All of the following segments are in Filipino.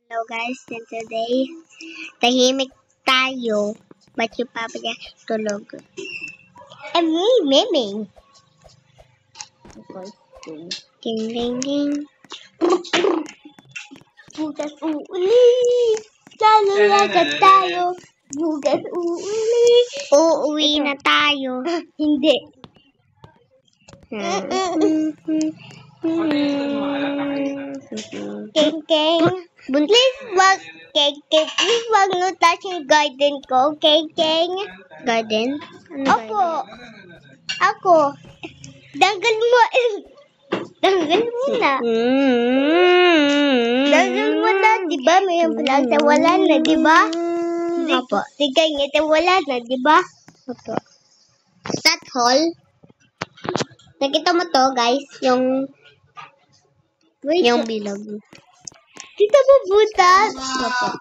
Hello guys, and today, tahimik tayo. Ba't yung papa niya tulog? Me, Miming. Ding, ding, ding. Bukas uuli. Lalagat tayo. Bukas uuli. Uuwi na tayo. Hindi. Keng. Please wag no touch yung garden ko. Keng. Garden? Ano Opo. Ako. Danggal mo. Danggal mo na. Danggal mo na. Diba? Mayroon pala sa wala na. Diba? Opo. Tigay niya sa wala na. Diba? Opo. That hall. Nakita mo to, guys? Yung bilog. Dito mo butas. Opo.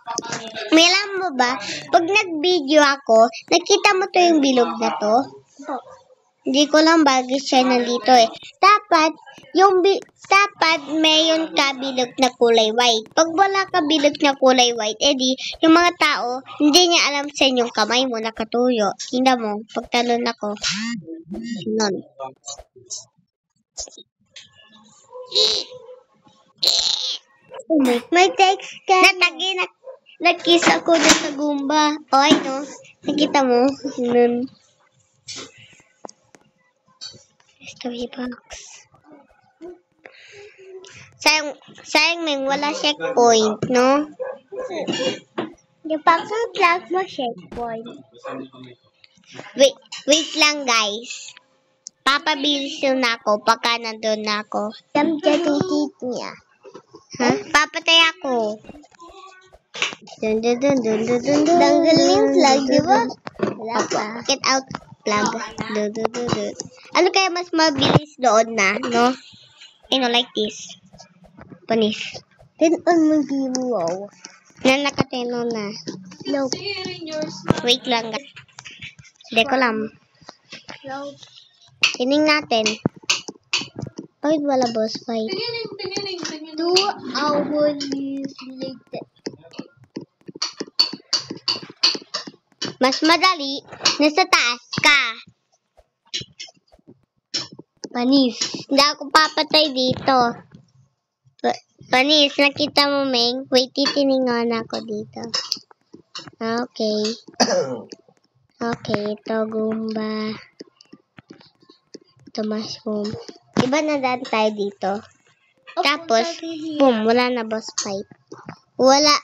May alam mo ba? Pag nag-video ako, nakita mo to yung bilog na to? Opo. Hindi ko lang bagay siya nandito eh. Dapat mayon ka bilog na kulay white. Pag wala ka bilog na kulay white, edi yung mga tao, hindi niya alam sa inyong kamay mo nakatuyo. Tingnan mo, pagtalon ako. Tingnan. May text ka. Nag-kiss ako dun sa Goomba. O, ay no. Nakita mo? Nun. Story box. Sayang may wala checkpoint, no? Yung paksang class mo checkpoint. Wait lang, guys. Papabilis yun ako pagka nandun na ako. Damdyan yung tit niya. Ha? Papatay ako. Tanggal yung flag, di ba? Wala pa. Get out flag. Ano kaya mas mabilis doon na, no? Like this. Panis. Then on mo wow. Nakateno na. No. Wait lang. Hindi ko lang. No. Tining natin. Bakit wala boss fight? 2 hours later. Mas madali, nasa taas ka. Panis. Hindi ako papatay dito. Panis, nakita mo, Meng? Wait, titiningan ako dito. Okay. Okay, ito, Goomba. Ito, mushroom. Diba nadaan tayo dito? Tapos, boom, wala na boss fight. Wala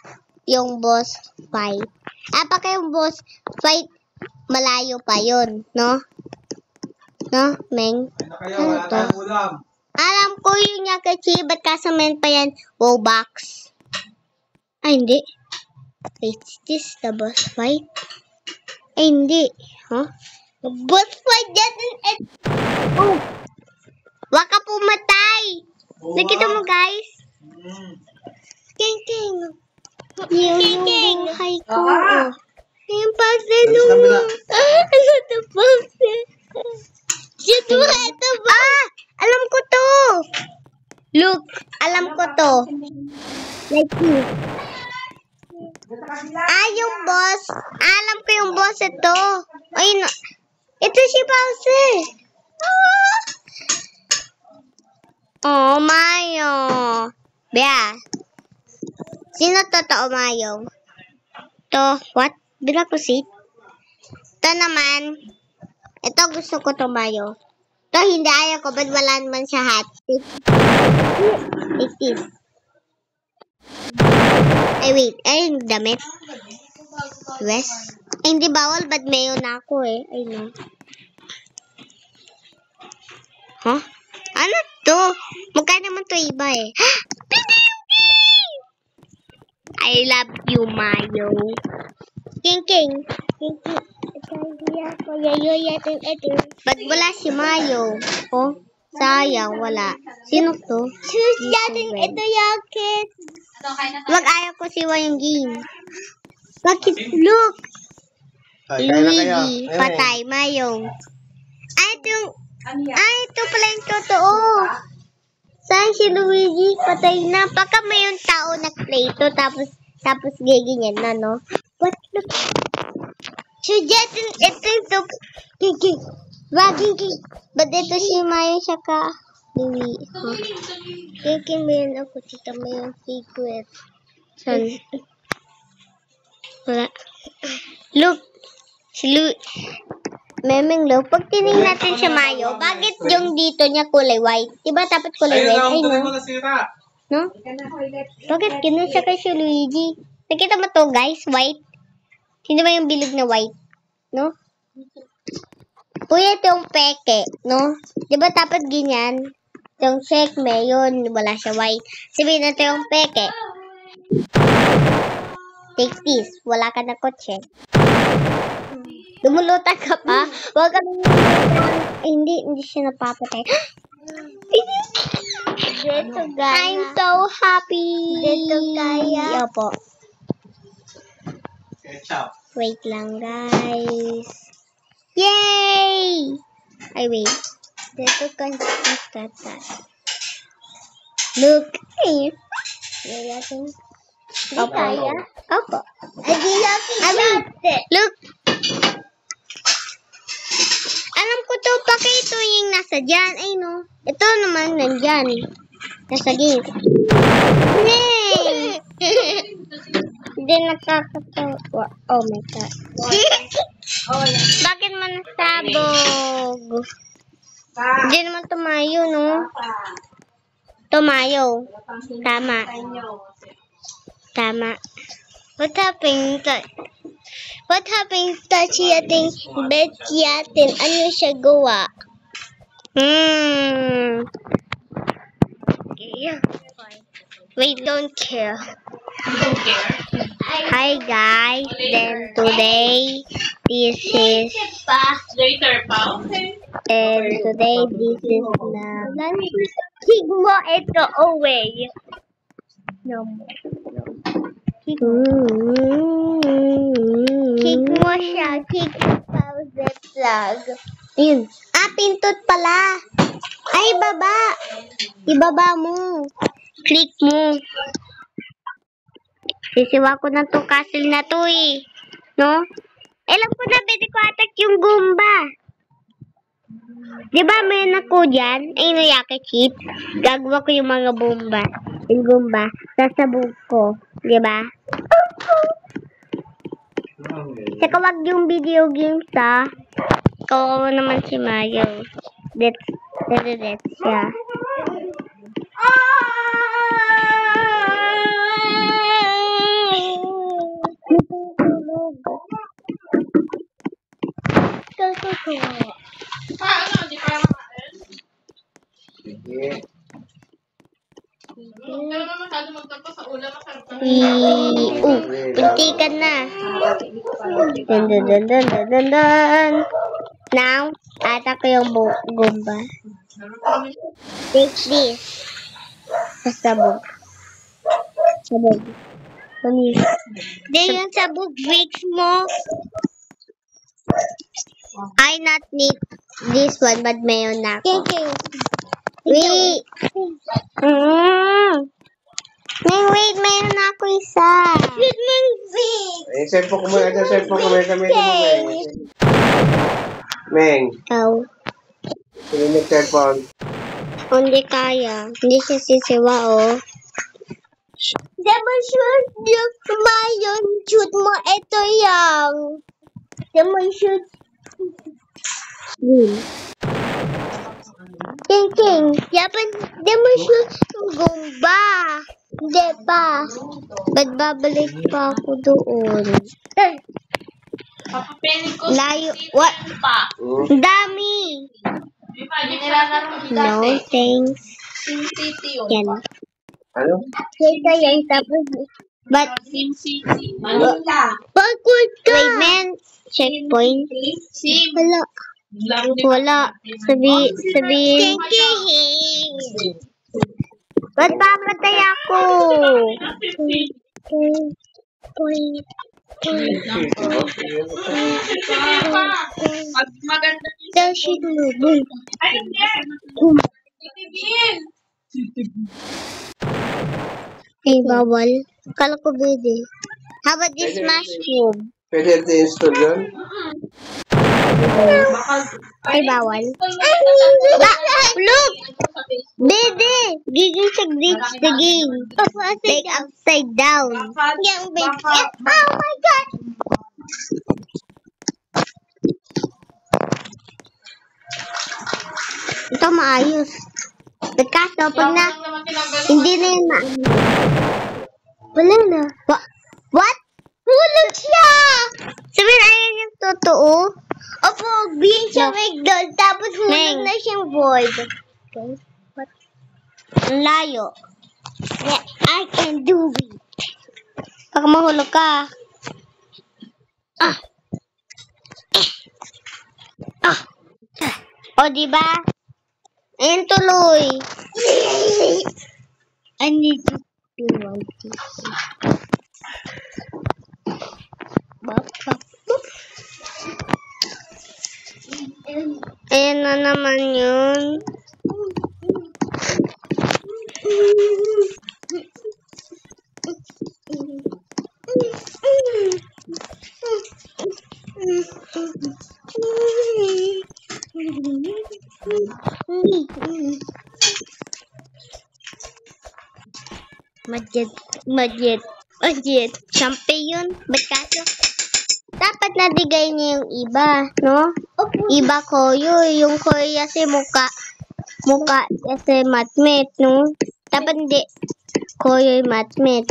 yung boss fight. Apaka yung boss fight, malayo pa yun, no? No, Meng? Ano to? Alam ko yung Yakachi, ba't kasamen pa yan? Wow, box. Ay, hindi. Wait, is this the boss fight? Ay, hindi. Huh? The boss fight doesn't end. Oh! Wag ka pumatay! Nakita mo, guys? King. Yung buhay ko. Yung puzzle mo. Ano to puzzle? Shit, ito ba? Alam ko to. Look, alam ko to. Like this. Yung boss. Alam ko yung boss ito. Ayun. Ito si Bowser. Oh, Mayo. Bea. Sino totoo, Mayo? To, what? Bila ko seat? Ito naman. Ito gusto ko to, Mayo. Ito hindi ayaw ko. Ba't wala naman siya hat? Like this. Ay, wait. Ay, damit. West. Ay, hindi bawal. Ba't mayo na ako eh? Ay, no. Huh? Ano to? Mukha naman to iba eh. I love you, Mayo. King. Ba't wala si Mayo? Oh, sayang, wala. Sino to? Choose natin ito yung kid. Wag ayaw ko siwa yung game. Bakit? Look. Luigi, patay, Mayo. Ito pala yung totoo. Saan si Luigi? Patay na. Baka may yung tao nag-play ito, tapos giginyan na, no? What? Look. So, Jason, ito. Gigi. Gigi. Ba't ito si Mayo siya ka? Louie. Huh? Gigi, mayroon ako. Tita, may yung secret. Saan? Wala. Look. Si Louie. Memeng lo, pag tinignan natin siya Mayo, bakit yung dito niya kulay white? Diba dapat kulay red? Ay, no? No? Bakit ganun siya kay si Luigi? Nakita mo to, guys? White? Sino ba yung bilog na white? No? Kuya, ito yung peke, no? Diba dapat ganyan? Yung sekme, yun, wala siya white. Sabihin natin yung peke. Take this, wala ka na kotse. Lumulutan ka pa? Huwag ka hindi siya napapatay. I'm so happy. Dito kaya. Opo. Wait lang, guys. Yay! Ay, wait. Dito ka na. Look. Ay. Opo. Kaya? Opo. Look. Alam ko to, bakit ito yung nasa dyan? Ay, no. Ito naman nandyan. Nasa gate. Yay! Hindi nakakatawa. Oh my God. Bakit man nasabog? Hindi naman tumayo, no? Tumayo. Tama. What happened? What happened sa ating Betsy atin? Ano siya gawa? Wait, don't care. Hi guys, then today this is and today this is na kick mo ito away. No more. Kick mo siya. Kick pause the plug. Ayun. Pindot pala. Ay, baba. Ibaba mo. Click mo. Sisiwa ko na to castle na to eh. No? Alam ko na, pwede ko attack yung Goomba. Diba may ako dyan? Ay, nayaka cheat. Gagawa ko yung mga bomba. Yung Goomba. Sasabog ko. Diba? Saka wag yung video games ha. Kawawa naman si Mayo. That's siya. Puntikan na. Dun. Now, attack ko yung Goomba. Take this. Sabog. Then yung sabog breaks mo. I not need this one, but mayon na ako. Wait. Wait, mayroon na ako isa. Cellphone ko muna. Cellphone ko muna. Gamitin mo, Meng. Ikaw. Sige, nag-cellphone. Hindi kaya. Hindi siya sisiwa, oh. Diba shoot Mayon, shoot mo ito yang. Diba shoot. King. Diba shoot Goomba. Diba? Ba't babalik pa ako doon? Layo. What? Dami. No, thanks. Yan. Ano? Kaya yan, tapos, but, backward ka! Wait, man, checkpoint. Wala. Sabihin. Ba't pamatay ako? Maganda. Daw siya lumubog. Ay, hindi. Ay, bawal. Kala ko pwede. How about this mushroom? Pwede i-install yun? Ay, bawal. Look! Bede! Giging sa glitch the game. Like upside down. Yung bed. Oh my God! Ito maayos. Kaso, pag na, hindi na yun maayos. Wala na. What? Hulog siya! Sabihin, ayan yung totoo? Opo, being siya may doll, tapos hulog na siyang void. Okay. What? Ang layo. Yeah, I can do it. Pag mahulog ka. O, diba? Ayan tuloy. I need to do one thing. Ayan na naman yun. Madjet. Champion. Ba't kaso? Dapat nadigay niya yung iba, no? Iba koyo. Yung koyo kasi muka kasi matmet, no? Dapat hindi koyo yung matmet,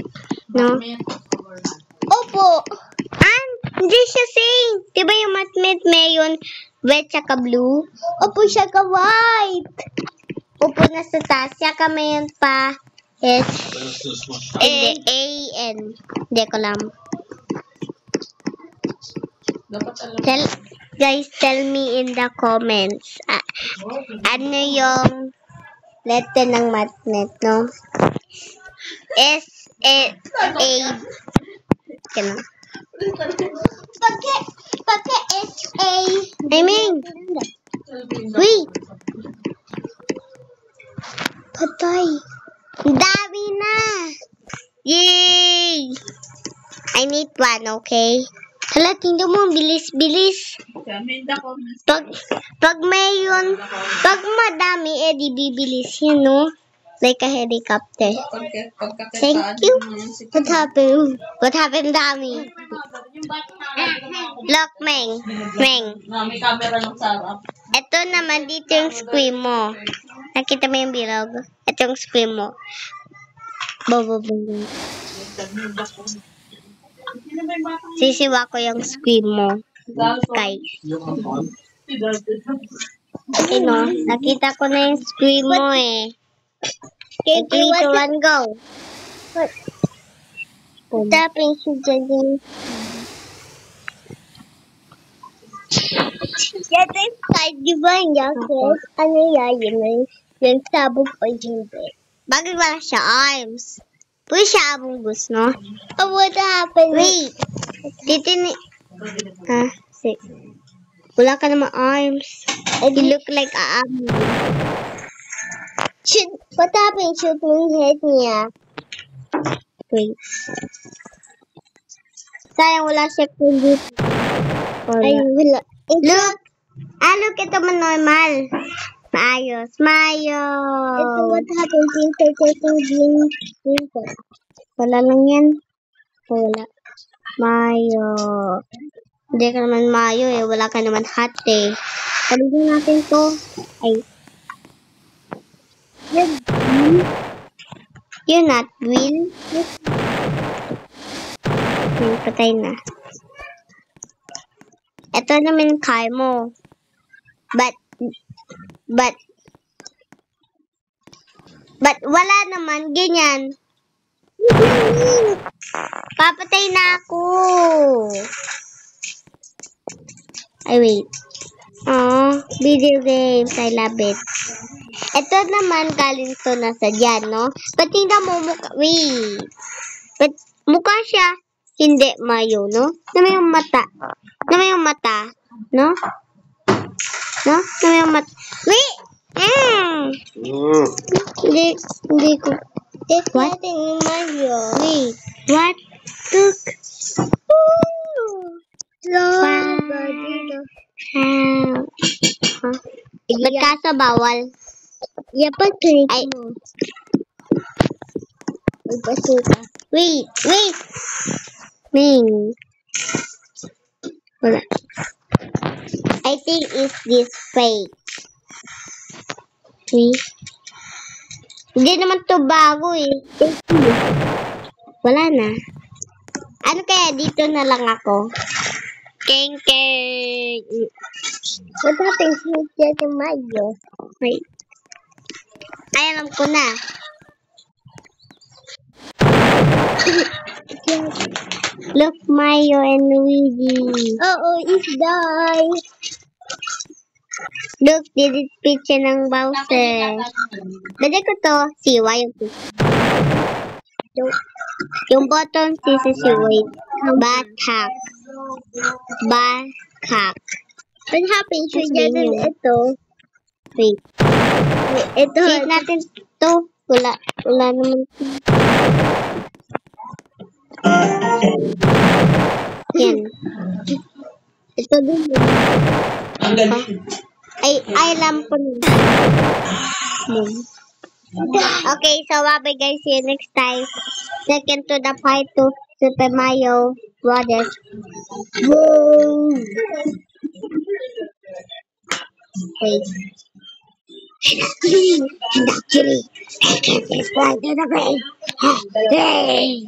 no? Opo. Hindi siya same. Diba yung matmet mayon red tsaka blue? Opo, siya ka white. Opo, nasa taas. Siya ka mayon pa A-N. Hindi ko alam. Guys, tell me in the comments. Ano yung letter ng matnet, no? S-A. Ganun. Pagka S-A. I mean. Wait. Patay. Dami na. Yay! I need one, okay? Hala, tingnan mo, bilis-bilis. Pag madami, di bibilis yan, no? Like a helicopter. Thank you. What happened? What happened, dami? Look, Meng. Ito naman, dito yung screen mo. Nakita mo yung bilog? Ito yung screen mo. Sisiwa ko yung screen mo. Guys. No? Nakita ko na yung screen mo eh. Okay, 3, 2, 1, go. Tapping siya dyan. Yan yung side, di ba yung jacket? Ano yan? Yung sabog o hindi. Bakit wala siya arms? Pwede siya abungus, no? Oh, what happened? Wait. Wala ka naman arms. You look like a what happened? Shoot mo yung head niya. Wait. Sayang wala siya kundi. Ay, wala. Look! Look, ito man normal. Maayos. Ito, what happened? Wala lang yan. Wala. Mayo. Hindi ka naman mayo eh. Wala ka naman hot eh. Palitin natin to. Ay. You're not Will. Patay na. Ito naman car mo. But wala naman ganyan. Papatay na ako. Ay, wait. Oh, video games. I love it. Ito naman galing to nasa dyan, no? Patingnan mo mukha. Wait. Mukha siya. Hindi mayo, no? Nama yung mata. No? No? Nama yung mata. Wait! Hindi ko. What? Wait, what took? Ba't kaso bawal? Dapat ay mo. Wait. Ming. Wala. I think it's this fake. Wait. Hindi naman to bago eh. Wala na. Ano kaya dito na lang ako? Keng. What happens with the Mayo? Wait. Ay, alam ko na. Look, Mayo and Luigi. It's die. Look, did picture ng Bowser. Dali ko to, siwa yung yung bottom si wait. Backhack. What happens with ito? Wait. Ito. Wait natin to. Wala naman. Yan. Ito din. Ay, alam ko na. Okay, so bye guys. See you next time. Second to the part to Super Mario Brothers. Woo! Wait. Actually, I can't describe the way. Hey!